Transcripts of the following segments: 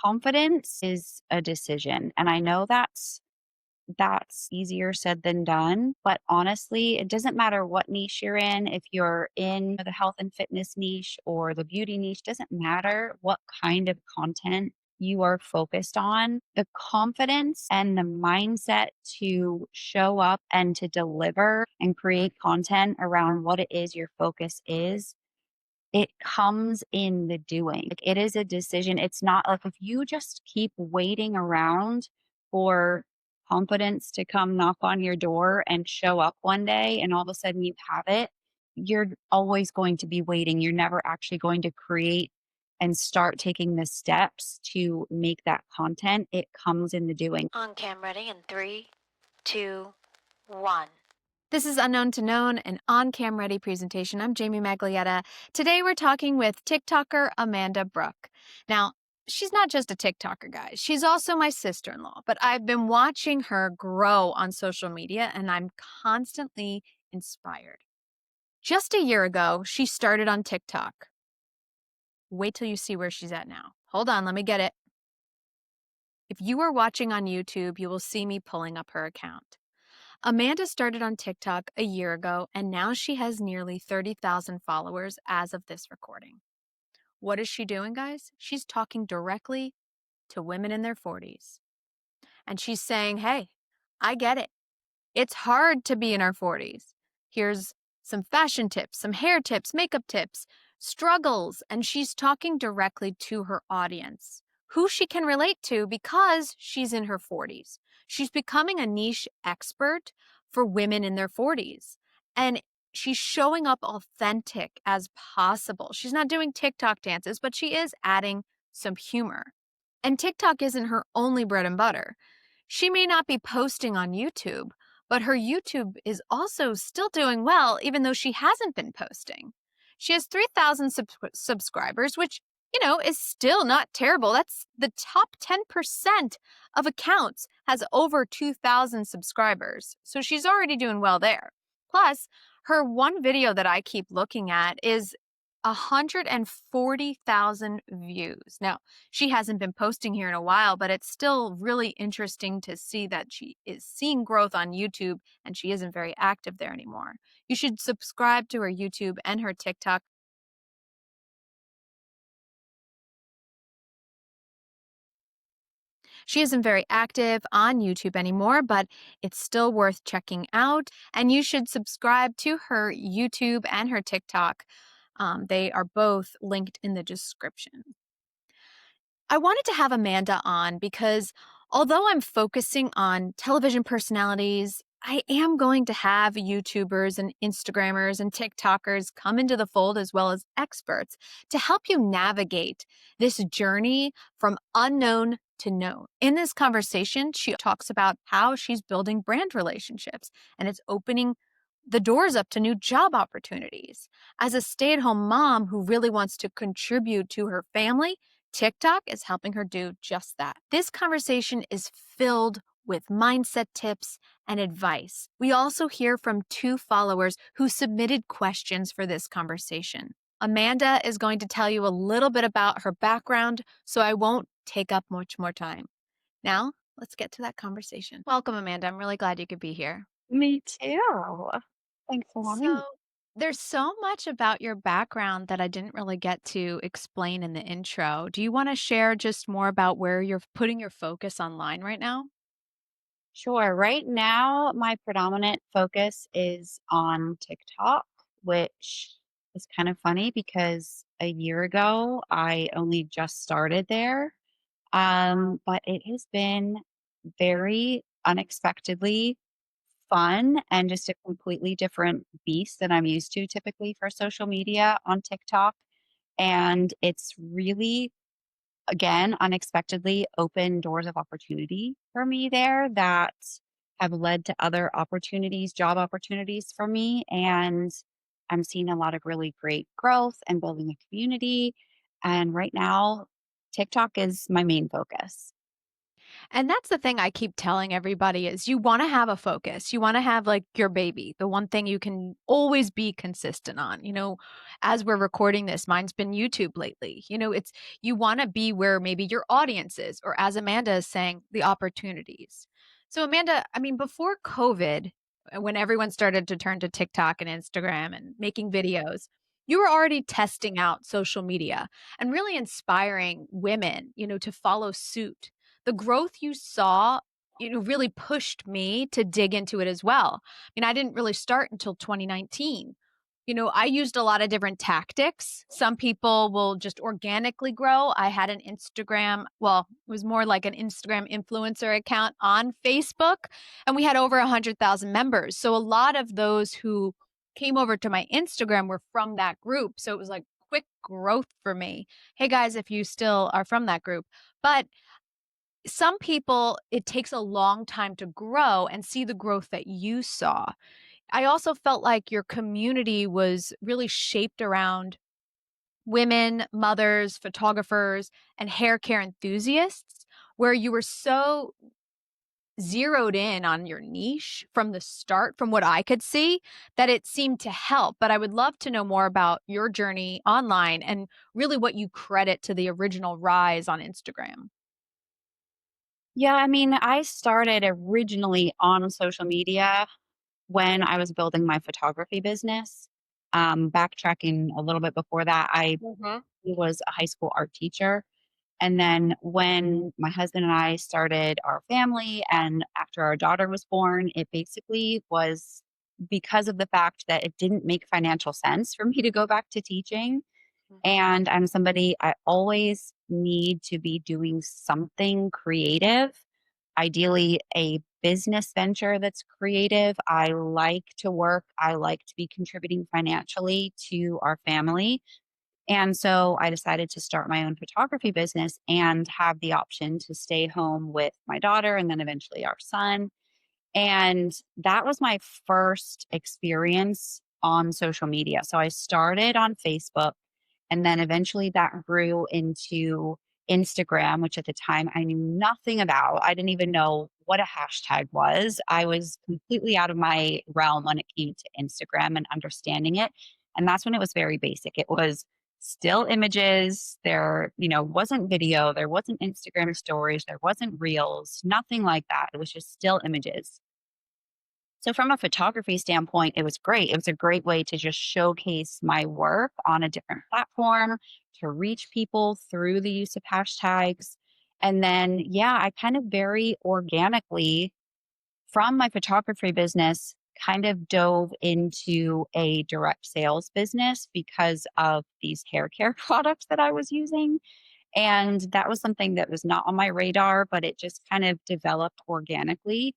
confidence is a decision. And I know that's easier said than done, but honestly, it doesn't matter what niche you're in. If you're in the health and fitness niche or the beauty niche, doesn't matter what kind of content you are focused on. The confidence and the mindset to show up and to deliver and create content around what it is your focus is, it comes in the doing. Like, it is a decision. It's not like if you just keep waiting around for confidence to come knock on your door and show up one day and all of a sudden you have it, you're always going to be waiting. You're never actually going to create and start taking the steps to make that content. It comes in the doing. On cam ready in three, two, one. This is Unknown to Known, an on-cam ready presentation. I'm Jamie Maglietta. Today we're talking with TikToker Amanda Brooke. Now, she's not just a TikToker, guys. She's also my sister-in-law, but I've been watching her grow on social media and I'm constantly inspired. Just a year ago, she started on TikTok. Wait till you see where she's at now. Hold on, let me get it. If you are watching on YouTube, you will see me pulling up her account. Amanda started on TikTok a year ago, and now she has nearly 30,000 followers as of this recording. What is she doing, guys? She's talking directly to women in their 40s. And she's saying, hey, I get it. It's hard to be in our 40s. Here's some fashion tips, some hair tips, makeup tips, struggles. And she's talking directly to her audience, who she can relate to because she's in her 40s. She's becoming a niche expert for women in their 40s. And she's showing up authentic as possible. She's not doing TikTok dances, but she is adding some humor. And TikTok isn't her only bread and butter. She may not be posting on YouTube, but her YouTube is also still doing well, even though she hasn't been posting. She has 3,000 subscribers, which, is still not terrible. That's the top 10% of accounts has over 2,000 subscribers. So she's already doing well there. Plus, her one video that I keep looking at is 140,000 views. Now, she hasn't been posting here in a while, but it's still really interesting to see that she is seeing growth on YouTube and she isn't very active there anymore. You should subscribe to her YouTube and her TikTok. She isn't very active on YouTube anymore, but it's still worth checking out. And you should subscribe to her YouTube and her TikTok. They are both linked in the description. I wanted to have Amanda on because although I'm focusing on television personalities, I am going to have YouTubers and Instagrammers and TikTokers come into the fold as well as experts to help you navigate this journey from unknown to known. In this conversation, she talks about how she's building brand relationships and it's opening the doors up to new job opportunities. As a stay-at-home mom who really wants to contribute to her family, TikTok is helping her do just that. This conversation is filled with mindset tips and advice. We also hear from two followers who submitted questions for this conversation. Amanda is going to tell you a little bit about her background, so I won't take up much more time. Now, let's get to that conversation. Welcome, Amanda. I'm really glad you could be here. Me too. Thanks for having me. So, there's so much about your background that I didn't really get to explain in the intro. Do you want to share just more about where you're putting your focus online right now? Sure. Right now, my predominant focus is on TikTok, which is kind of funny because a year ago I only just started there. But it has been very unexpectedly fun and just a completely different beast than I'm used to typically for social media on TikTok. And it's really, again, unexpectedly opened doors of opportunity for me there that have led to other opportunities, job opportunities for me. And I'm seeing a lot of really great growth and building a community. And right now, TikTok is my main focus. And that's the thing I keep telling everybody is you wanna have a focus. You wanna have, like, your baby, the one thing you can always be consistent on. As we're recording this, mine's been YouTube lately. It's you wanna be where maybe your audience is, or as Amanda is saying, the opportunities. So, Amanda, I mean, before COVID, when everyone started to turn to TikTok and Instagram and making videos, you were already testing out social media and really inspiring women, to follow suit. The growth you saw, really pushed me to dig into it as well. I mean, I didn't really start until 2019. I used a lot of different tactics. Some people will just organically grow. I had an Instagram, well, it was more like an Instagram influencer account on Facebook, and we had over 100,000 members. So a lot of those who came over to my Instagram were from that group. So it was like quick growth for me. Hey guys, if you still are from that group. But some people, it takes a long time to grow and see the growth that you saw. I also felt like your community was really shaped around women, mothers, photographers, and hair care enthusiasts, where you were so zeroed in on your niche from the start, from what I could see, that it seemed to help. But I would love to know more about your journey online and really what you credit to the original rise on Instagram. Yeah, I mean, I started originally on social media when I was building my photography business. Backtracking a little bit before that, I Mhm. was a high school art teacher. And then when my husband and I started our family and after our daughter was born, it basically was because of the fact that it didn't make financial sense for me to go back to teaching. And I'm somebody, I always need to be doing something creative, ideally a business venture that's creative. I like to work, I like to be contributing financially to our family. And so I decided to start my own photography business and have the option to stay home with my daughter and then eventually our son. And that was my first experience on social media. So I started on Facebook and then eventually that grew into Instagram, which at the time I knew nothing about. I didn't even know what a hashtag was. I was completely out of my realm when it came to Instagram and understanding it. And that's when it was very basic. It was still images. There, wasn't video. There wasn't Instagram stories. There wasn't reels, nothing like that. It was just still images. So, from a photography standpoint, it was great. It was a great way to just showcase my work on a different platform, to reach people through the use of hashtags. And then, yeah, I kind of very organically from my photography business kind of dove into a direct sales business because of these hair care products that I was using. And that was something that was not on my radar, but it just kind of developed organically.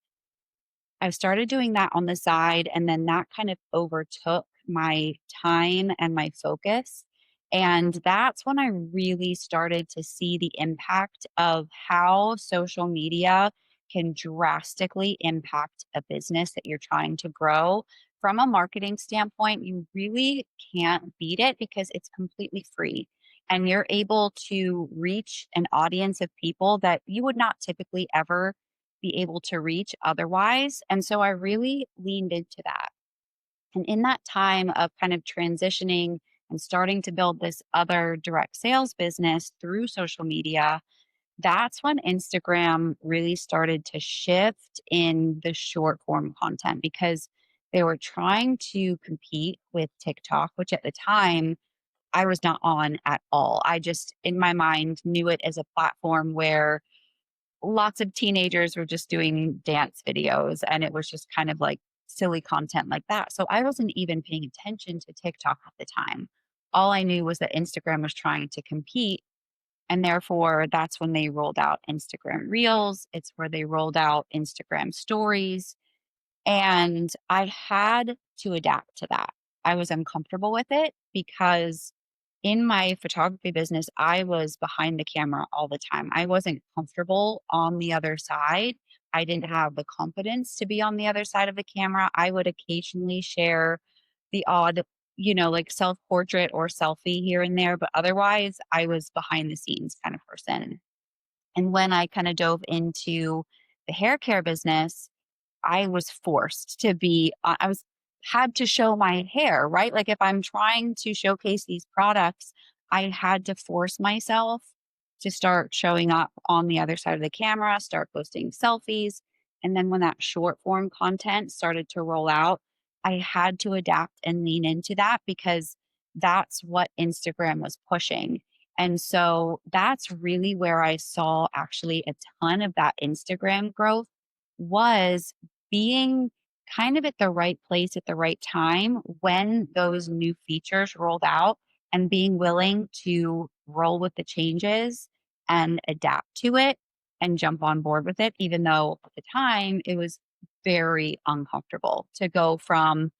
I started doing that on the side, and then that kind of overtook my time and my focus. And that's when I really started to see the impact of how social media can drastically impact a business that you're trying to grow. From a marketing standpoint, you really can't beat it because it's completely free. And you're able to reach an audience of people that you would not typically ever be able to reach otherwise. And so I really leaned into that. And in that time of kind of transitioning and starting to build this other direct sales business through social media, that's when Instagram really started to shift in the short form content because they were trying to compete with TikTok, which at the time I was not on at all. I just, in my mind, knew it as a platform where lots of teenagers were just doing dance videos and it was just kind of like silly content like that. So I wasn't even paying attention to TikTok at the time. All I knew was that Instagram was trying to compete. And therefore, that's when they rolled out Instagram Reels. It's where they rolled out Instagram Stories. And I had to adapt to that. I was uncomfortable with it because in my photography business, I was behind the camera all the time. I wasn't comfortable on the other side. I didn't have the confidence to be on the other side of the camera. I would occasionally share the odd, like self portrait or selfie here and there, but otherwise, I was behind the scenes kind of person. And when I kind of dove into the hair care business, I was forced to be I was had to show my hair, right? Like if I'm trying to showcase these products, I had to force myself to start showing up on the other side of the camera, start posting selfies. And then when that short form content started to roll out, I had to adapt and lean into that because that's what Instagram was pushing. And so that's really where I saw actually a ton of that Instagram growth was being kind of at the right place at the right time when those new features rolled out and being willing to roll with the changes and adapt to it and jump on board with it, even though at the time it was very uncomfortable to go from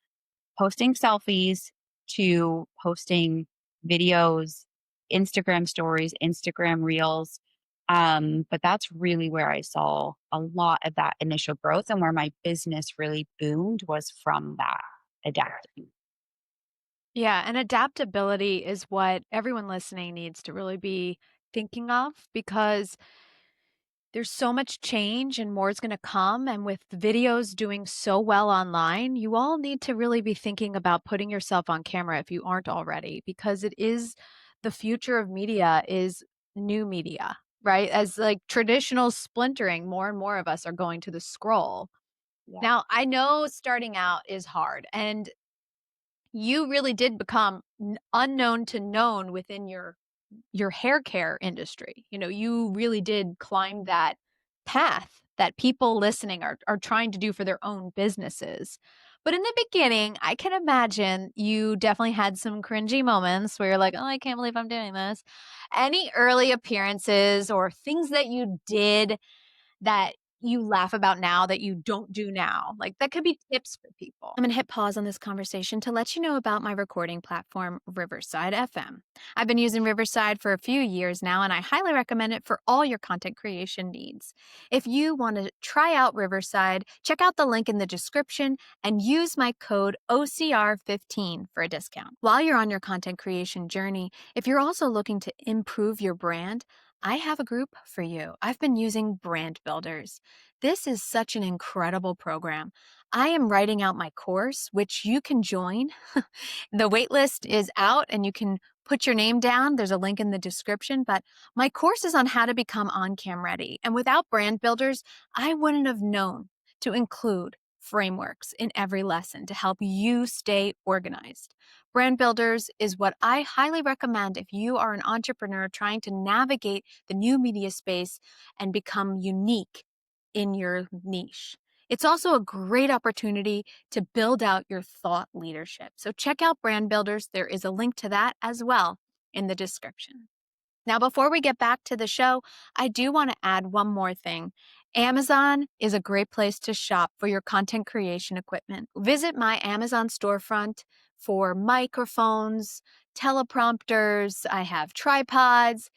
posting selfies to posting videos, Instagram stories, Instagram reels. But that's really where I saw a lot of that initial growth and where my business really boomed was from that adapting. Yeah, and adaptability is what everyone listening needs to really be thinking of because there's so much change and more is going to come. And with videos doing so well online, you all need to really be thinking about putting yourself on camera if you aren't already, because it is the future of media is new media, right? As like traditional splintering, more and more of us are going to the scroll. Yeah. Now, I know starting out is hard, and you really did become unknown to known within your hair care industry. You know, you really did climb that path that people listening are trying to do for their own businesses. But in the beginning, I can imagine you definitely had some cringy moments where you're like, "Oh, I can't believe I'm doing this." Any early appearances or things that you did that you laugh about now that you don't do now? Like, that could be tips for people. I'm going to hit pause on this conversation to let you know about my recording platform, Riverside FM. I've been using Riverside for a few years now, and I highly recommend it for all your content creation needs. If you want to try out Riverside, check out the link in the description and use my code OCR15 for a discount. While you're on your content creation journey, if you're also looking to improve your brand, I have a group for you. I've been using Brand Builders. This is such an incredible program. I am writing out my course, which you can join. The waitlist is out and you can put your name down. There's a link in the description, but my course is on how to become on cam ready. And without Brand Builders, I wouldn't have known to include frameworks in every lesson to help you stay organized. Brand Builders is what I highly recommend if you are an entrepreneur trying to navigate the new media space and become unique in your niche. It's also a great opportunity to build out your thought leadership. So check out Brand Builders. There is a link to that as well in the description. Now, before we get back to the show, I do want to add one more thing. Amazon is a great place to shop for your content creation equipment. Visit my Amazon storefront for microphones, teleprompters, I have tripods,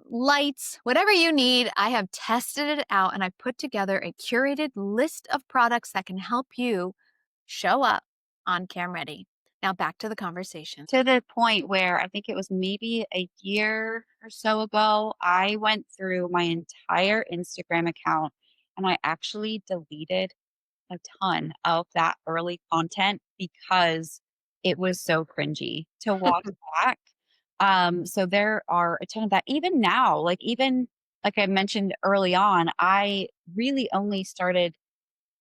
lights, whatever you need. I have tested it out and I put together a curated list of products that can help you show up on cam ready. Now, back to the conversation. To the point where I think it was maybe a year or so ago, I went through my entire Instagram account and I actually deleted a ton of that early content because it was so cringy to watch back. So there are a ton of that. Even now, like even like I mentioned early on, I really only started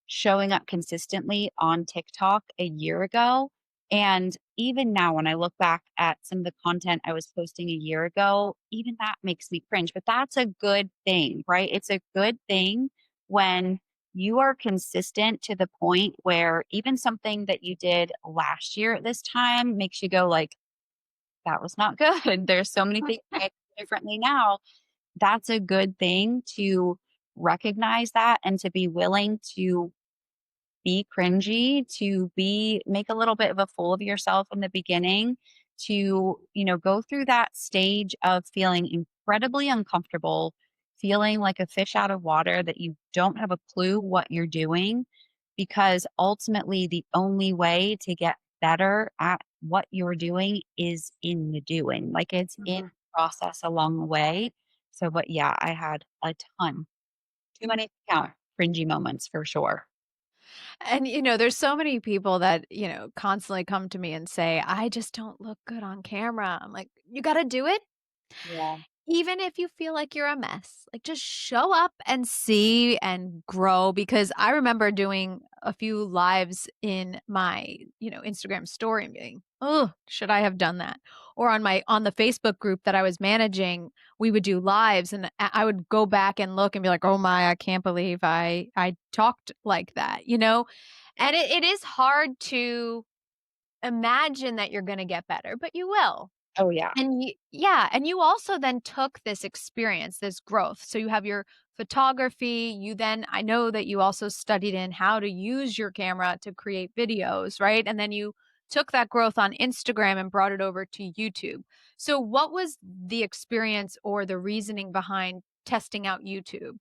showing up consistently on TikTok a year ago. And even now, when I look back at some of the content I was posting a year ago, even that makes me cringe. But that's a good thing, right? It's a good thing when you are consistent to the point where even something that you did last year at this time makes you go like, that was not good. There's so many things I do differently now. That's a good thing to recognize that and to be willing to be cringy, to be make a little bit of a fool of yourself in the beginning, to, go through that stage of feeling incredibly uncomfortable, feeling like a fish out of water that you don't have a clue what you're doing because ultimately the only way to get better at what you're doing is in the doing. Like it's in Mhm. the process along the way. So, but yeah, I had a ton, too many to count, cringy moments for sure. And, there's so many people that, constantly come to me and say, "I just don't look good on camera." I'm like, "You gotta do it Yeah. even if you feel like you're a mess, like, just show up and see and grow," because I remember doing a few lives in my, Instagram story and being, "Oh, should I have done that?" Or on the Facebook group that I was managing, we would do lives and I would go back and look and be like, "Oh my, I can't believe I talked like that," you know? And it is hard to imagine that you're gonna get better, but you will. Oh, yeah. And you also then took this experience, this growth. So you have your photography, you then I know that you also studied in how to use your camera to create videos, right? And then you took that growth on Instagram and brought it over to YouTube. So what was the experience or the reasoning behind testing out YouTube?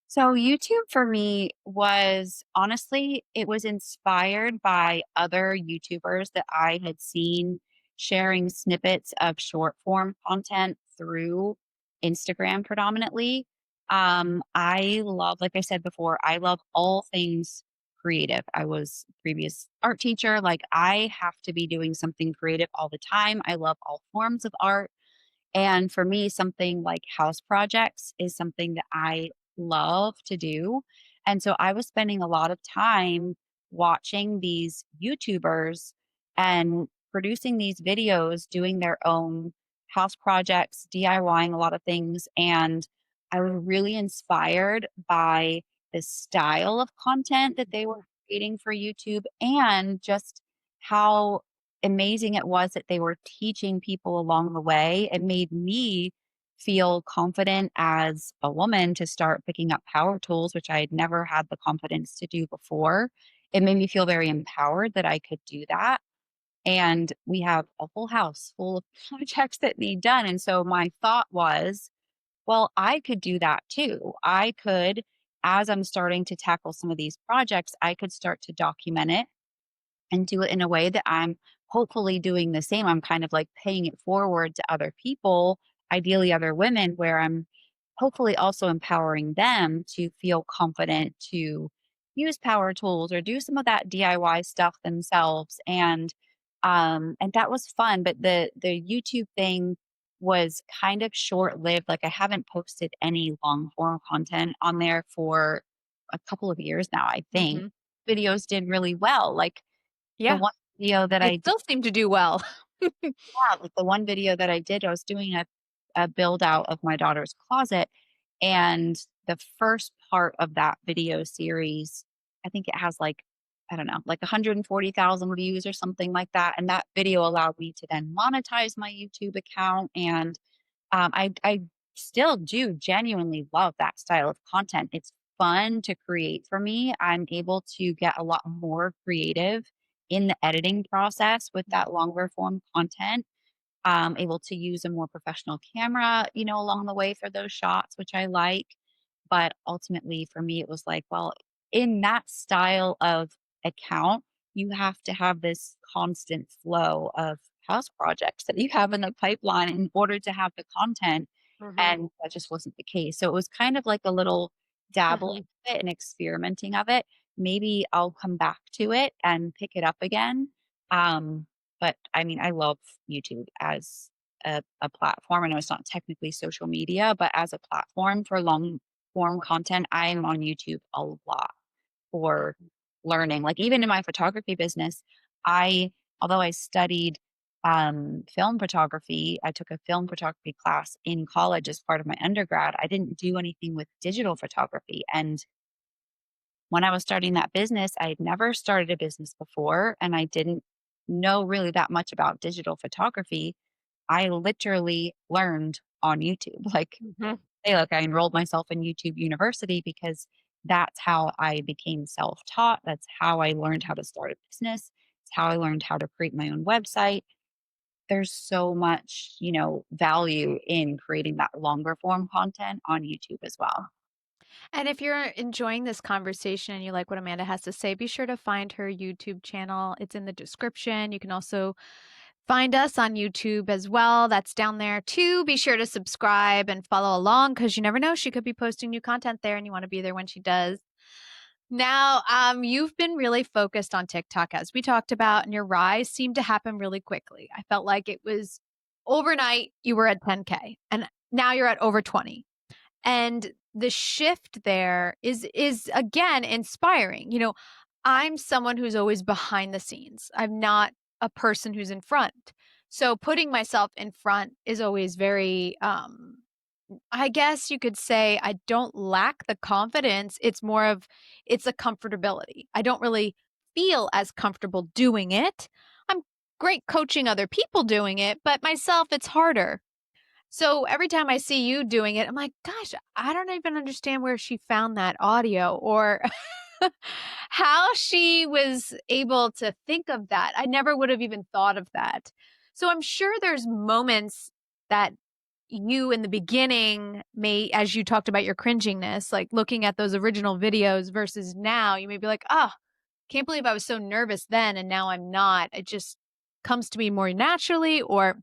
So YouTube for me was honestly, it was inspired by other YouTubers that I had seen sharing snippets of short form content through Instagram predominantly. I love, like I said before, I love all things creative. I was a previous art teacher. Like I have to be doing something creative all the time. I love all forms of art. And for me, something like house projects is something that I love to do. And so I was spending a lot of time watching these YouTubers and producing these videos, doing their own house projects, DIYing a lot of things. And I was really inspired by the style of content that they were creating for YouTube and just how amazing it was that they were teaching people along the way. It made me feel confident as a woman to start picking up power tools, which I had never had the confidence to do before. It made me feel very empowered that I could do that. And we have a whole house full of projects that need done. And so my thought was, well, I could do that too. I could, as I'm starting to tackle some of these projects, I could start to document it and do it in a way that I'm hopefully doing the same. I'm kind of like paying it forward to other people, ideally other women, where I'm hopefully also empowering them to feel confident to use power tools or do some of that DIY stuff themselves. And that was fun. But the YouTube thing was kind of short lived. Like I haven't posted any long form content on there for a couple of years now, I think. Mhm. Videos did really well. Like the Yeah, one video that they I did, still seem to do well. yeah, like the one video that I did, I was doing a build out of my daughter's closet, and the first part of that video series, I think it has like, I don't know, like 140,000 views or something like that, and that video allowed me to then monetize my YouTube account, and I still do genuinely love that style of content. It's fun to create for me. I'm able to get a lot more creative in the editing process with that longer form content. Able to use a more professional camera, along the way for those shots, which I like. But ultimately, for me, it was like, well, in that style of account, you have to have this constant flow of house projects that you have in the pipeline in order to have the content. Mhm, And that just wasn't the case. So it was kind of like a little dabble mhm. into it and experimenting of it. Maybe I'll come back to it and pick it up again. Um, but I mean, I love YouTube as a platform. I know it's not technically social media, but as a platform for long form content, I'm on YouTube a lot for learning. Like even in my photography business, I although I studied film photography, I took a film photography class in college as part of my undergrad. I didn't do anything with digital photography. And when I was starting that business, I had never started a business before and I didn't know really that much about digital photography. I literally learned on YouTube. Like, Mhm. hey, look, I enrolled myself in YouTube University because that's how I became self taught. That's how I learned how to start a business. It's how I learned how to create my own website. There's so much, value in creating that longer form content on YouTube as well. And if you're enjoying this conversation and you like what Amanda has to say, be sure to find her YouTube channel. It's in the description. You can also find us on YouTube as well. That's down there too. Be sure to subscribe and follow along because you never know. She could be posting new content there and you want to be there when she does. Now, you've been really focused on TikTok as we talked about, and your rise seemed to happen really quickly. I felt like it was overnight, you were at 10K, and now you're at over 20. And the shift there is again inspiring. I'm someone who's always behind the scenes. I'm not a person who's in front. So putting myself in front is always very I guess you could say I don't lack the confidence. It's more of it's a comfortability. I don't really feel as comfortable doing it. I'm great coaching other people doing it, but myself it's harder. So every time I see you doing it, I'm like, gosh, I don't even understand where she found that audio or how she was able to think of that. I never would have even thought of that. So I'm sure there's moments that you in the beginning may, as you talked about your cringiness, like looking at those original videos versus now, you may be like, oh, can't believe I was so nervous then and now I'm not. It just comes to me more naturally. Or,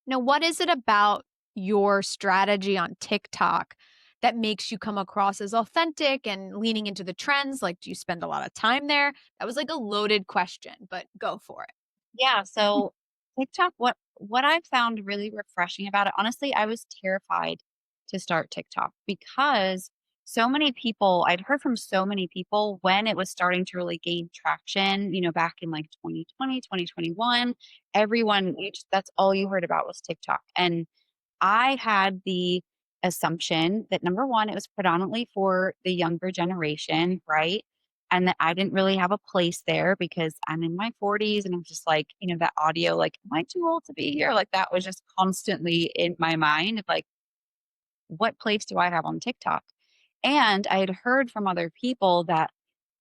what is it about your strategy on TikTok that makes you come across as authentic and leaning into the trends? Like, do you spend a lot of time there? That was like a loaded question, but go for it. Yeah, so TikTok, what I've found really refreshing about it, honestly, I was terrified to start TikTok because so many people, I'd heard from so many people when it was starting to really gain traction, back in like 2020, 2021, everyone, that's all you heard about was TikTok. And I had the assumption that number one, it was predominantly for the younger generation, right? And that I didn't really have a place there because I'm in my 40s and I'm just like, that audio, like, am I too old to be here? Like, that was just constantly in my mind of like, what place do I have on TikTok? And I had heard from other people that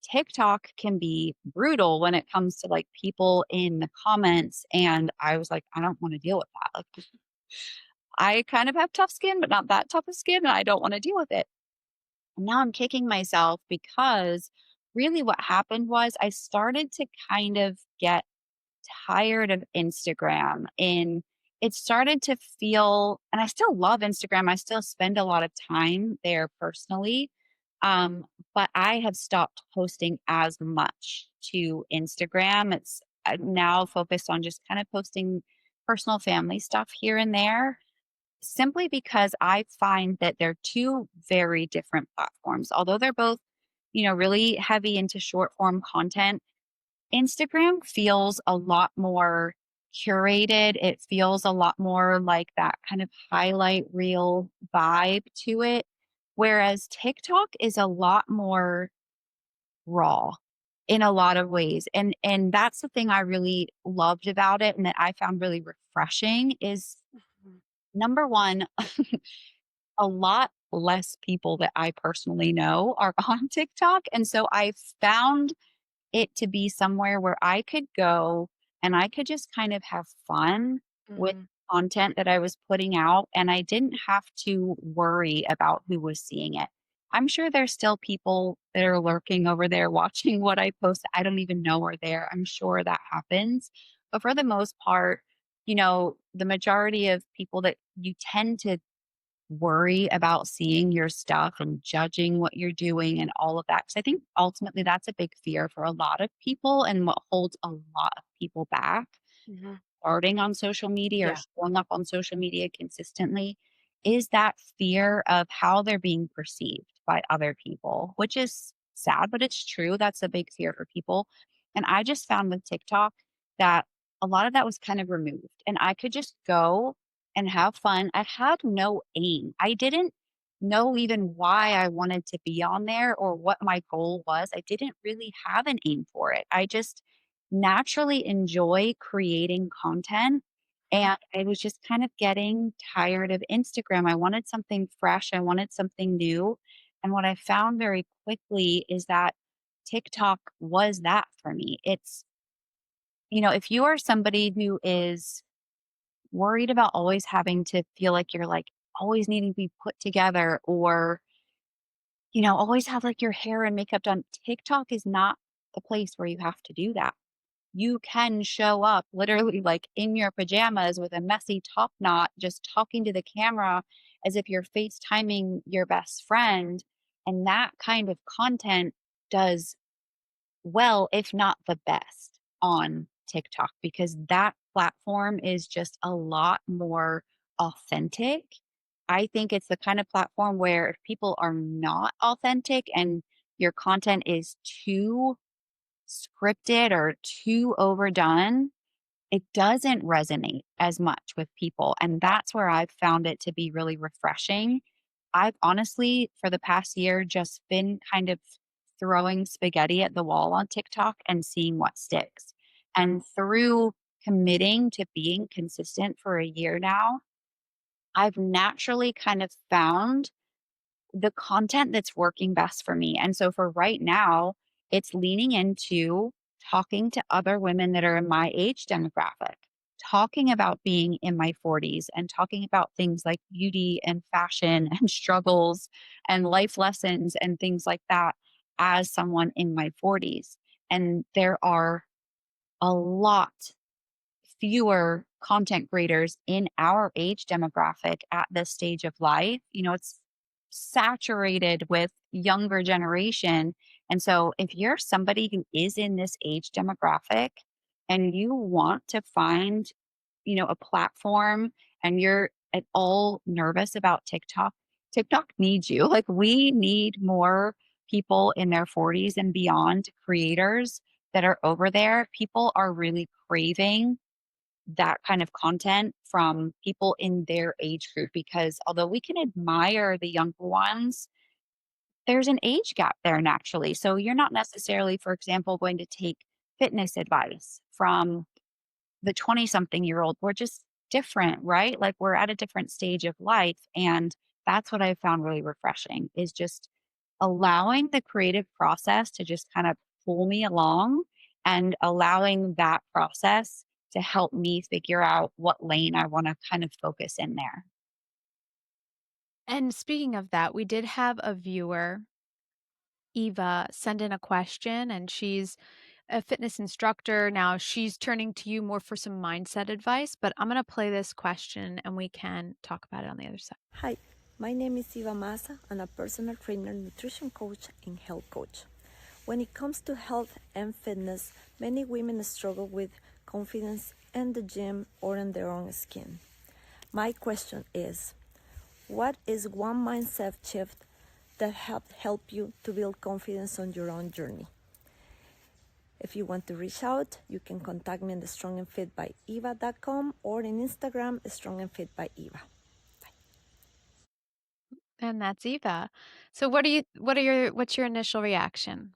TikTok can be brutal when it comes to like people in the comments. And I was like, I don't want to deal with that. Like, I kind of have tough skin, but not that tough of skin, and I don't want to deal with it. And now I'm kicking myself because really what happened was I started to kind of get tired of Instagram and it started to feel, and I still love Instagram. I still spend a lot of time there personally. But I have stopped posting as much to Instagram. It's now focused on just kind of posting personal family stuff here and there simply because I find that they're two very different platforms. Although they're both, really heavy into short form content, Instagram feels a lot more curated. It feels a lot more like that kind of highlight reel vibe to it. Whereas TikTok is a lot more raw in a lot of ways. And that's the thing I really loved about it and that I found really refreshing is Mhm. number one, a lot less people that I personally know are on TikTok. And so I found it to be somewhere where I could go and I could just kind of have fun with Mhm. content that I was putting out. And I didn't have to worry about who was seeing it. I'm sure there's still people that are lurking over there watching what I post. I don't even know are there. I'm sure that happens. But for the most part, the majority of people that you tend to worry about seeing your stuff and judging what you're doing and all of that. Because I think ultimately that's a big fear for a lot of people and what holds a lot of people back Mhm. starting on social media or Yeah. showing up on social media consistently is that fear of how they're being perceived by other people, which is sad, but it's true. That's a big fear for people. And I just found with TikTok that a lot of that was kind of removed and I could just go and have fun. I had no aim. I didn't know even why I wanted to be on there or what my goal was. I didn't really have an aim for it. I just naturally enjoy creating content. Mhm. And I was just kind of getting tired of Instagram. I wanted something fresh. I wanted something new. And what I found very quickly is that TikTok was that for me. If you are somebody who is worried about always having to feel like you're like always needing to be put together or, always have like your hair and makeup done, TikTok is not the place where you have to do that. you can show up literally like in your pajamas with a messy top knot, just talking to the camera as if you're FaceTiming your best friend. And that kind of content does well, if not the best, on TikTok because that platform is just a lot more authentic. I think it's the kind of platform where if people are not authentic and your content is too scripted or too overdone, it doesn't resonate as much with people. And that's where I've found it to be really refreshing. I've honestly, for the past year, just been kind of throwing spaghetti at the wall on TikTok and seeing what sticks. And through committing to being consistent for a year now, I've naturally kind of found the content that's working best for me. And so for right now, it's leaning into talking to other women that are in my age demographic, talking about being in my 40s and talking about things like beauty and fashion and struggles and life lessons and things like that as someone in my 40s. And there are a lot fewer content creators in our age demographic at this stage of life. It's saturated with younger generation. And so if you're somebody who is in this age demographic and you want to find, a platform and you're at all nervous about TikTok, TikTok needs you. Like we need more people in their 40s and beyond creators that are over there. People are really craving that kind of content from people in their age group because although we can admire the younger ones, there's an age gap there naturally. So you're not necessarily, for example, going to take fitness advice from the 20 something year old. We're just different, right? Like we're at a different stage of life. And that's what I found really refreshing is just allowing the creative process to just kind of pull me along and allowing that process to help me figure out what lane I want to kind of focus in there. And speaking of that, we did have a viewer, Eva, send in a question, and she's a fitness instructor. Now she's turning to you more for some mindset advice, but I'm going to play this question and we can talk about it on the other side. Hi, my name is Eva Massa. I'm a personal trainer, nutrition coach, and health coach. When it comes to health and fitness, many women struggle with confidence in the gym or in their own skin. My question is, what is one mindset shift that help you to build confidence on your own journey? If you want to reach out, you can contact me on the strongandfitbyeva.com or in Instagram, strongandfitbyeva. And that's Eva. So what's your initial reaction?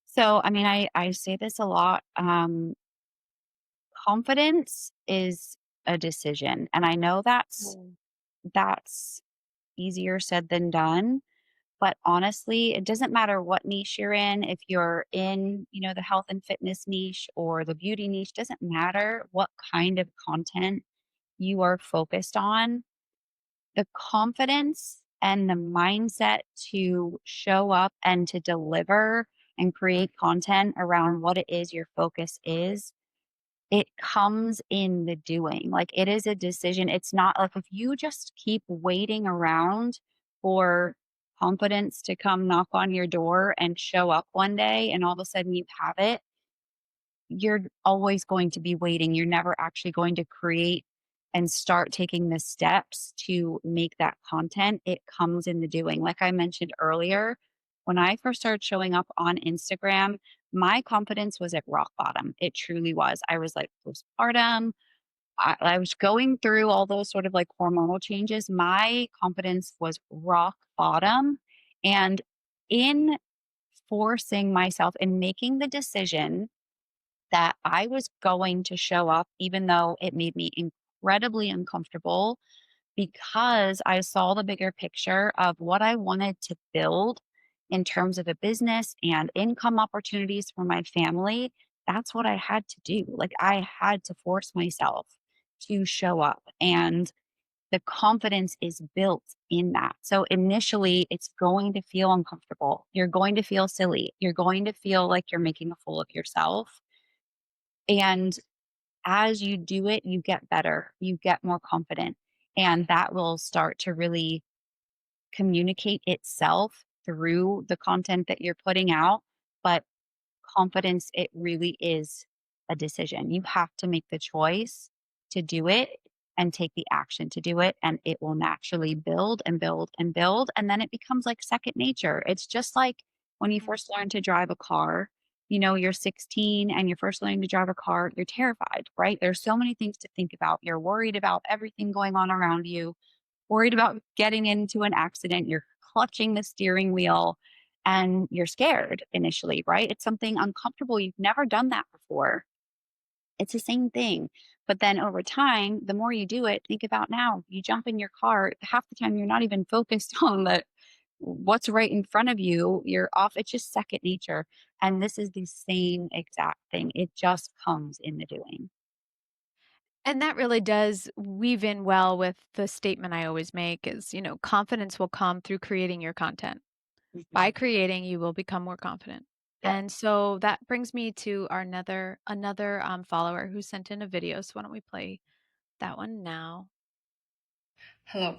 So, I mean, I say this a lot. Confidence is a decision. And I know that's easier said than done. But honestly, it doesn't matter what niche you're in. If you're in, the health and fitness niche or the beauty niche, doesn't matter what kind of content you are focused on. The confidence and the mindset to show up and to deliver and create content around what it is your focus is, it comes in the doing. Like it is a decision. It's not like if you just keep waiting around for confidence to come knock on your door and show up one day and all of a sudden you have it, you're always going to be waiting. You're never actually going to create and start taking the steps to make that content. It comes in the doing. Like I mentioned earlier, when I first started showing up on Instagram, my confidence was at rock bottom. It truly was. I was like postpartum. I was going through all those sort of like hormonal changes. My confidence was rock bottom. And in forcing myself and making the decision that I was going to show up, even though it made me incredibly uncomfortable because I saw the bigger picture of what I wanted to build in terms of a business and income opportunities for my family. That's what I had to do. Like I had to force myself to show up. And the confidence is built in that. So initially, it's going to feel uncomfortable. You're going to feel silly. You're going to feel like you're making a fool of yourself. And as you do it, you get better, you get more confident, and that will start to really communicate itself through the content that you're putting out. But confidence, it really is a decision. You have to make the choice to do it and take the action to do it, and it will naturally build and build and build. And then it becomes like second nature. It's just like when you first learn to drive a car. You're 16 and you're first learning to drive a car, you're terrified, right? There's so many things to think about. You're worried about everything going on around you, worried about getting into an accident, you're clutching the steering wheel, and you're scared initially, right? It's something uncomfortable. You've never done that before. It's the same thing. But then over time, the more you do it, think about now, you jump in your car, half the time you're not even focused on the what's right in front of you. You're off. It's just second nature. And this is the same exact thing. It just comes in the doing. And that really does weave in well with the statement I always make is, confidence will come through creating your content. By Mhm. creating, you will become more confident. Yep. And so that brings me to our another follower who sent in a video. So why don't we play that one now? Hello,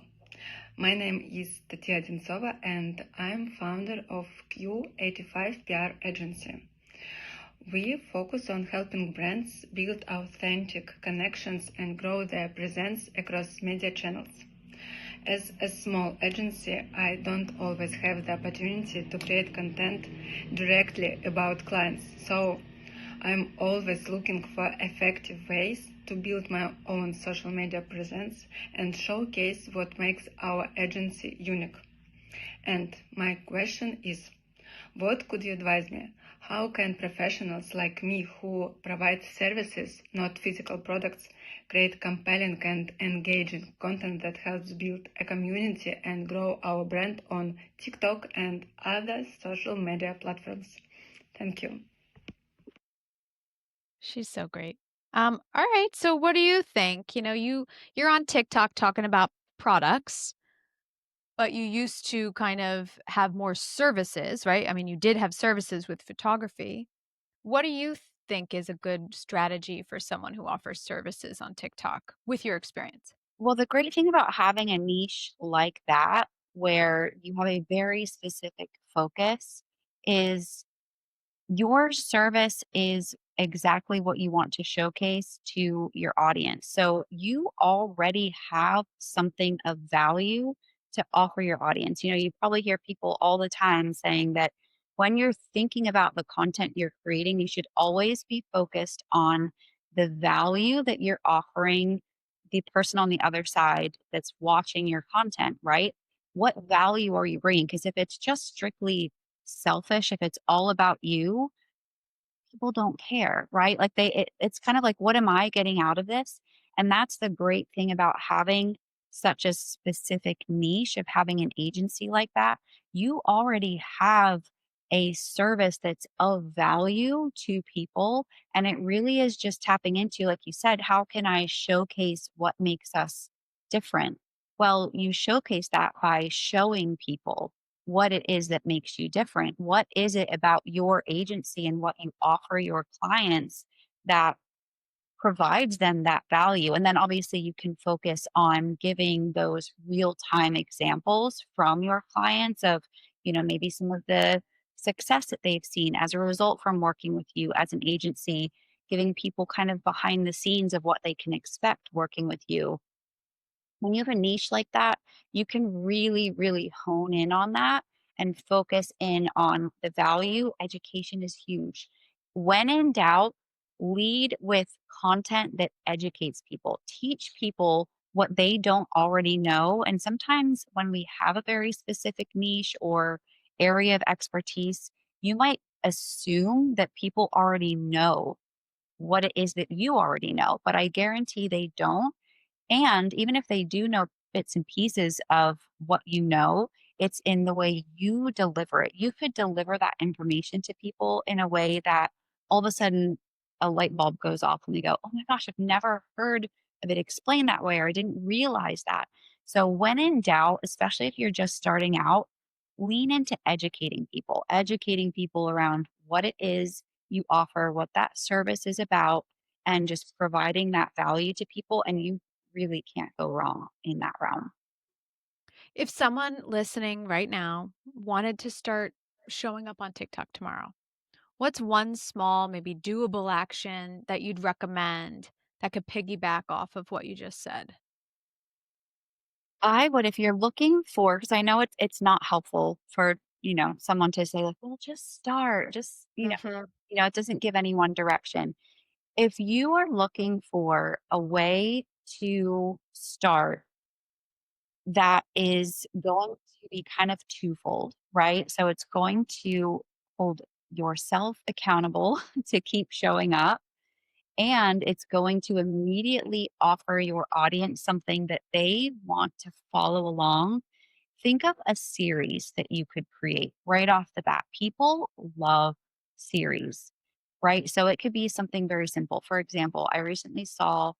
my name is Tatia Dintsova and I'm founder of Q85 PR agency. We focus on helping brands build authentic connections and grow their presence across media channels. As a small agency, I don't always have the opportunity to create content directly about clients, so I'm always looking for effective ways to build my own social media presence and showcase what makes our agency unique. And my question is, what could you advise me? How can professionals like me who provide services, not physical products, create compelling and engaging content that helps build a community and grow our brand on TikTok and other social media platforms? Thank you. She's so great. All right. So what do you think? You're on TikTok talking about products, but you used to kind of have more services, right? I mean, you did have services with photography. What do you think is a good strategy for someone who offers services on TikTok with your experience? Well, the great thing about having a niche like that, where you have a very specific focus, is your service is exactly what you want to showcase to your audience. So you already have something of value to offer your audience. You probably hear people all the time saying that when you're thinking about the content you're creating, you should always be focused on the value that you're offering the person on the other side that's watching your content, right? What value are you bringing? Because if it's just strictly selfish, if it's all about you, people don't care, right? Like it's kind of like, what am I getting out of this? And that's the great thing about having such a specific niche, of having an agency like that. You already have a service that's of value to people. And it really is just tapping into, like you said, how can I showcase what makes us different? Well, you showcase that by showing people what it is that makes you different. What is it about your agency and what you offer your clients that provides them that value? And then obviously you can focus on giving those real time examples from your clients of, maybe some of the success that they've seen as a result from working with you as an agency, giving people kind of behind the scenes of what they can expect working with you. When you have a niche like that, you can really, really hone in on that and focus in on the value. Education is huge. When in doubt, lead with content that educates people. Teach people what they don't already know. And sometimes when we have a very specific niche or area of expertise, you might assume that people already know what it is that you already know, but I guarantee they don't. And even if they do know bits and pieces of what you know, it's in the way you deliver it. You could deliver that information to people in a way that all of a sudden a light bulb goes off and they go, oh my gosh, I've never heard of it explained that way, or I didn't realize that. So, when in doubt, especially if you're just starting out, lean into educating people around what it is you offer what that service is about, and just providing that value to people, and you really can't go wrong in that realm. If someone listening right now wanted to start showing up on TikTok tomorrow, what's one small, maybe doable action that you'd recommend that could piggyback off of what you just said? I would, if you're looking for, because I know it's not helpful for, someone to say like, "Well, just start." Just, Mhm. it doesn't give anyone direction. If you are looking for a way to start that is going to be kind of twofold, right? So it's going to hold yourself accountable to keep showing up, and it's going to immediately offer your audience something that they want to follow along. Think of a series that you could create right off the bat. People love series, right? So it could be something very simple. For example, I recently saw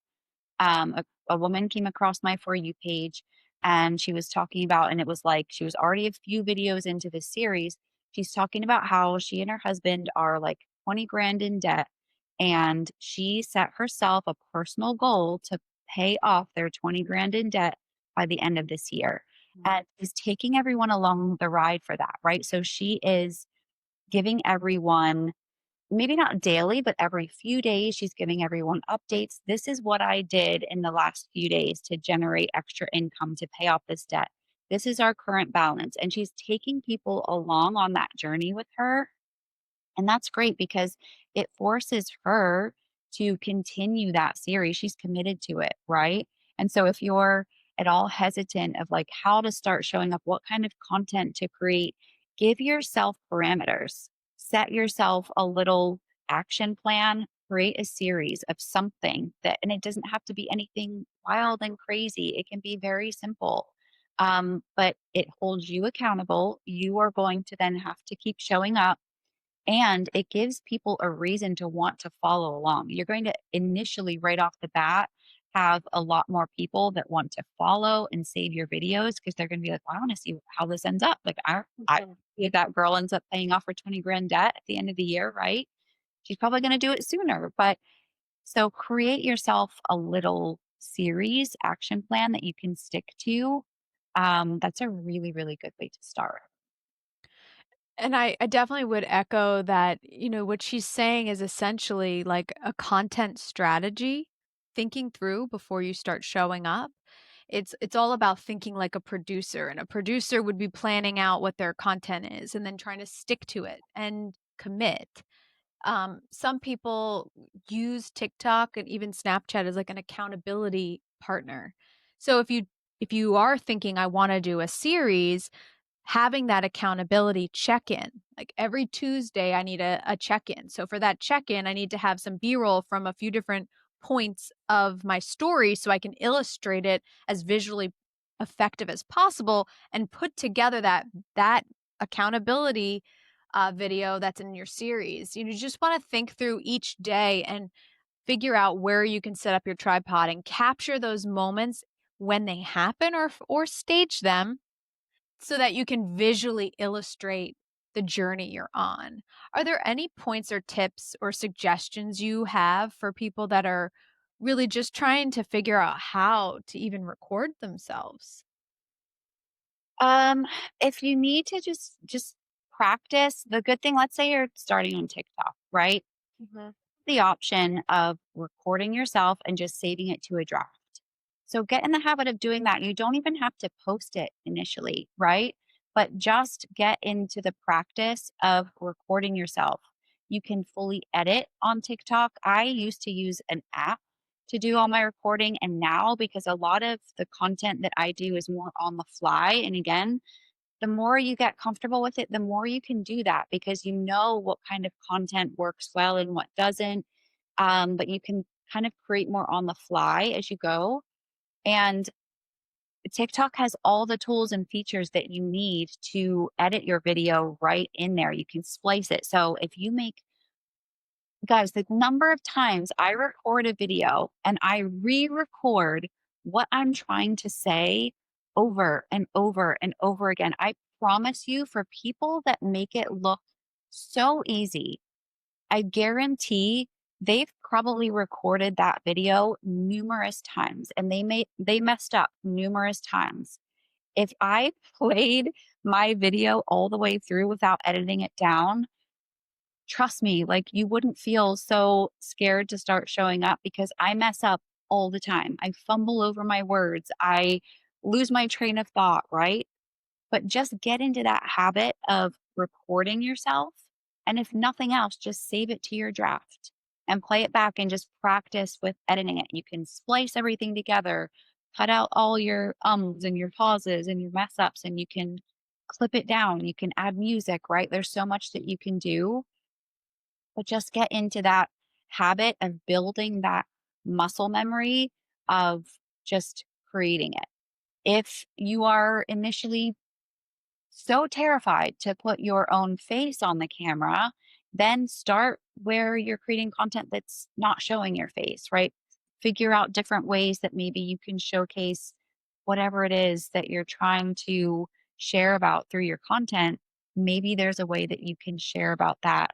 a woman came across my For You page, and she was talking about, and it was like she was already a few videos into this series. She's talking about how she and her husband are like 20 grand in debt. And she set herself a personal goal to pay off their 20 grand in debt by the end of this year. And she's taking everyone along the ride for that, right? So she is giving everyone, maybe not daily, but every few days, she's giving everyone updates. This is what I did in the last few days to generate extra income to pay off this debt. This is our current balance. And she's taking people along on that journey with her, and that's great because it forces her to continue that series. She's committed to it, right? And so if you're at all hesitant of like how to start showing up, what kind of content to create, give yourself parameters. Set yourself a little action plan, create a series of something that, and it doesn't have to be anything wild and crazy. It can be very simple. But it holds you accountable. You are going to then have to keep showing up, and it gives people a reason to want to follow along. You're going to initially, right off the bat, have a lot more people that want to follow and save your videos because they're going to be like, well, I want to see how this ends up. Like, I Mhm. if that girl ends up paying off her 20 grand debt at the end of the year, right? She's probably going to do it sooner. But so create yourself a little series action plan that you can stick to. That's a really, really good way to start. And I definitely would echo that, what she's saying is essentially like a content strategy, thinking through before you start showing up. It's all about thinking like a producer, and a producer would be planning out what their content is and then trying to stick to it and commit. Some people use TikTok and even Snapchat as like an accountability partner. So if you are thinking I want to do a series, having that accountability check-in. Like every Tuesday, I need a check-in. So for that check-in, I need to have some B-roll from a few different points of my story so I can illustrate it as visually effective as possible and put together that accountability video that's in your series. You just want to think through each day and figure out where you can set up your tripod and capture those moments when they happen, or stage them so that you can visually illustrate the journey you're on. Are there any points or tips or suggestions you have for people that are really just trying to figure out how to even record themselves? Um, if you need to just practice, the good thing, let's say you're starting on TikTok, right? Mhm. The option of recording yourself and just saving it to a draft. So get in the habit of doing that. You don't even have to post it initially, right? But just get into the practice of recording yourself. You can fully edit on TikTok. I used to use an app to do all my recording. And now, because a lot of the content that I do is more on the fly, and again, the more you get comfortable with it, the more you can do that because you know what kind of content works well and what doesn't. But you can kind of create more on the fly as you go. And TikTok has all the tools and features that you need to edit your video right in there. You can splice it. So if you make, guys, the number of times I record a video and I re record what I'm trying to say over and over and over again, I promise you, for people that make it look so easy, I guarantee they've probably recorded that video numerous times and they messed up numerous times. If I played my video all the way through without editing it down, trust me, like you wouldn't feel so scared to start showing up because I mess up all the time. I fumble over my words. I lose my train of thought, right? But just get into that habit of recording yourself. And if nothing else, just save it to your draft and play it back and just practice with editing it. You can splice everything together, cut out all your ums and your pauses and your mess ups, and you can clip it down. You can add music, right? There's so much that you can do, but just get into that habit of building that muscle memory of just creating it. If you are initially so terrified to put your own face on the camera, then start where you're creating content that's not showing your face, right? Figure out different ways that maybe you can showcase whatever it is that you're trying to share about through your content. Maybe there's a way that you can share about that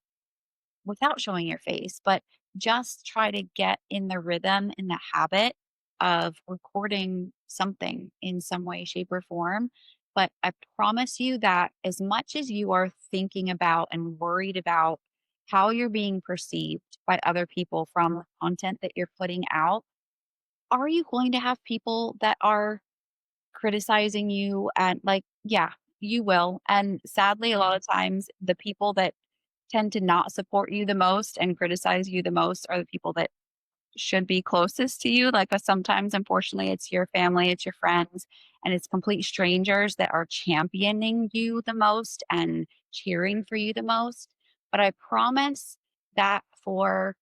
without showing your face, but just try to get in the rhythm, in the habit of recording something in some way, shape, or form. But I promise you that as much as you are thinking about and worried about how you're being perceived by other people from the content that you're putting out, are you going to have people that are criticizing you? And like, yeah, you will. And sadly, a lot of times the people that tend to not support you the most and criticize you the most are the people that should be closest to you. Like, sometimes, unfortunately, it's your family, it's your friends, and it's complete strangers that are championing you the most and cheering for you the most. But I promise that for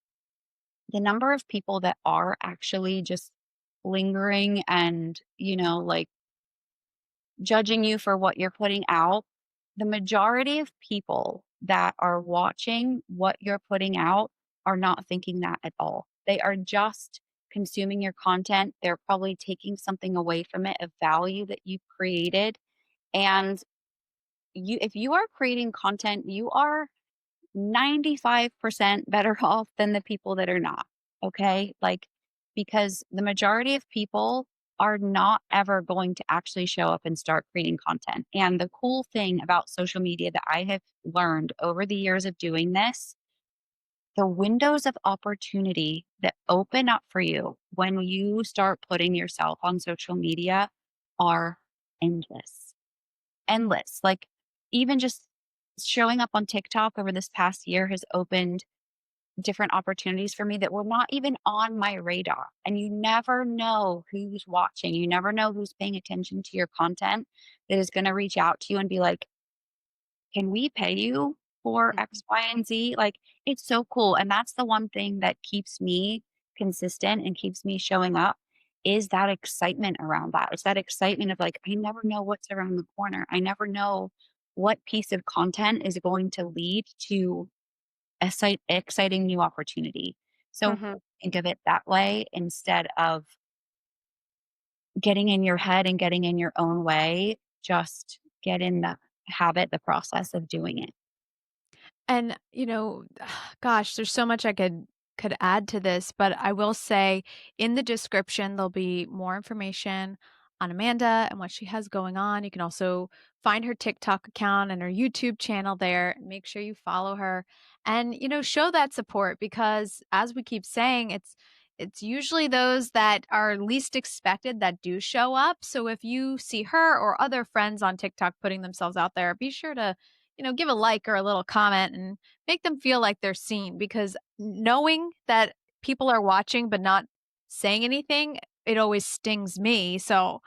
the number of people that are actually just lingering and, like judging you for what you're putting out, the majority of people that are watching what you're putting out are not thinking that at all. They are just consuming your content. They're probably taking something away from it of value that you've created. And if you are creating content, you are 95% better off than the people that are not. Okay. Like, because the majority of people are not ever going to actually show up and start creating content. And the cool thing about social media that I have learned over the years of doing this, the windows of opportunity that open up for you when you start putting yourself on social media are endless. Endless. Like, even just showing up on TikTok over this past year has opened different opportunities for me that were not even on my radar. And you never know who's watching. You never know who's paying attention to your content that is going to reach out to you and be like, can we pay you for Mhm. X, Y, and Z? Like, it's so cool. And that's the one thing that keeps me consistent and keeps me showing up is that excitement around that. It's that excitement of like, I never know what's around the corner. I never know what piece of content is going to lead to a exciting new opportunity. So Mhm. think of it that way instead of getting in your head and getting in your own way. Just get in the habit, the process of doing it. And, gosh, there's so much I could add to this, but I will say in the description there'll be more information on Amanda and what she has going on. You can also find her TikTok account and her YouTube channel there. Make sure you follow her and, show that support because as we keep saying, it's usually those that are least expected that do show up. So if you see her or other friends on TikTok putting themselves out there, be sure to give a like or a little comment and make them feel like they're seen because knowing that people are watching but not saying anything, it always stings me. So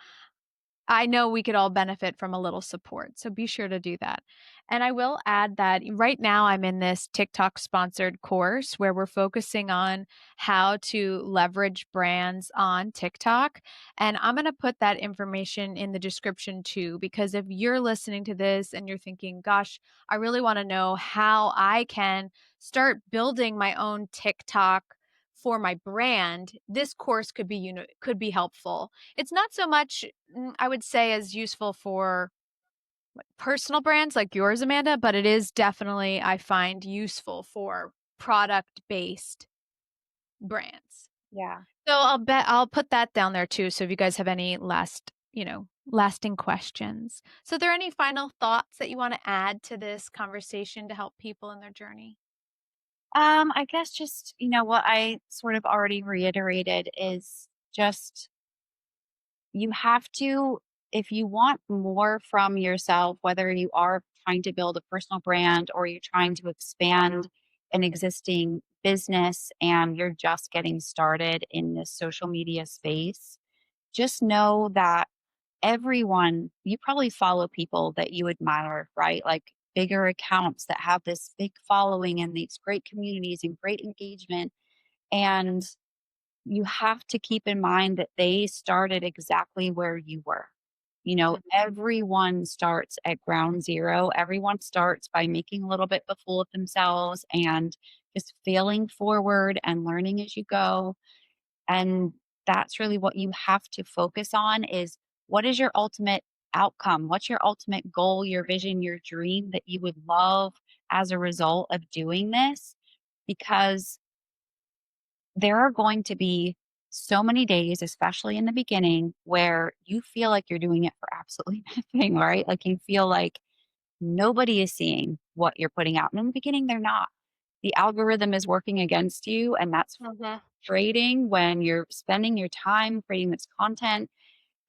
I know we could all benefit from a little support. So be sure to do that. And I will add that right now I'm in this TikTok sponsored course where we're focusing on how to leverage brands on TikTok. And I'm going to put that information in the description too, because if you're listening to this and you're thinking, gosh, I really want to know how I can start building my own TikTok for my brand, this course could be helpful. It's not so much I would say as useful for personal brands like yours, Amanda, but it is definitely, I find, useful for product-based brands. Yeah. So I'll put that down there too. So if you guys have any lasting questions. So are there any final thoughts that you want to add to this conversation to help people in their journey? I guess just, what I sort of already reiterated is just you have to, if you want more from yourself, whether you are trying to build a personal brand or you're trying to expand an existing business and you're just getting started in this social media space, just know that you probably follow people that you admire, right? Like bigger accounts that have this big following and these great communities and great engagement. And you have to keep in mind that they started exactly where you were. Everyone starts at ground zero. Everyone starts by making a little bit of a fool of themselves and just failing forward and learning as you go. And that's really what you have to focus on is what is your ultimate outcome? What's your ultimate goal, your vision, your dream that you would love as a result of doing this? Because there are going to be so many days, especially in the beginning, where you feel like you're doing it for absolutely nothing, right? Like you feel like nobody is seeing what you're putting out. And in the beginning, they're not. The algorithm is working against you, and that's Mhm. frustrating when you're spending your time creating this content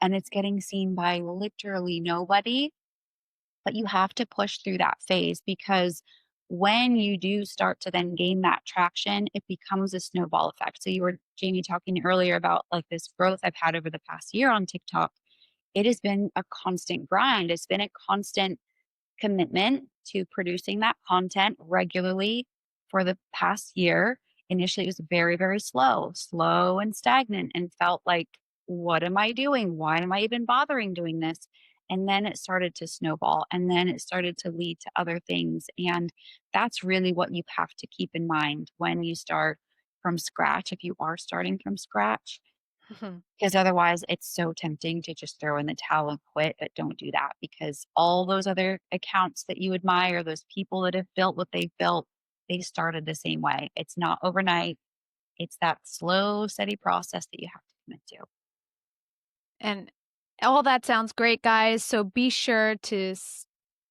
and it's getting seen by literally nobody. But you have to push through that phase because when you do start to then gain that traction, it becomes a snowball effect. So you were, Jamie, talking earlier about like this growth I've had over the past year on TikTok. It has been a constant grind. It's been a constant commitment to producing that content regularly for the past year. Initially, it was very, very slow and stagnant, and felt like, what am I doing? Why am I even bothering doing this? And then it started to snowball, and then it started to lead to other things. And that's really what you have to keep in mind when you start from scratch, if you are starting from scratch, because otherwise, it's so tempting to just throw in the towel and quit, but don't do that because all those other accounts that you admire, those people that have built what they've built, they started the same way. It's not overnight. It's that slow, steady process that you have to commit to. And all that sounds great, guys. So be sure to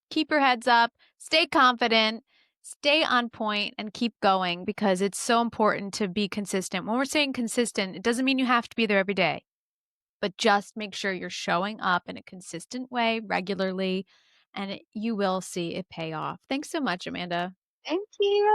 keep your heads up, stay confident, stay on point, and keep going because it's so important to be consistent. When we're saying consistent, it doesn't mean you have to be there every day, but just make sure you're showing up in a consistent way regularly, and you will see it pay off. Thanks so much, Amanda. Thank you.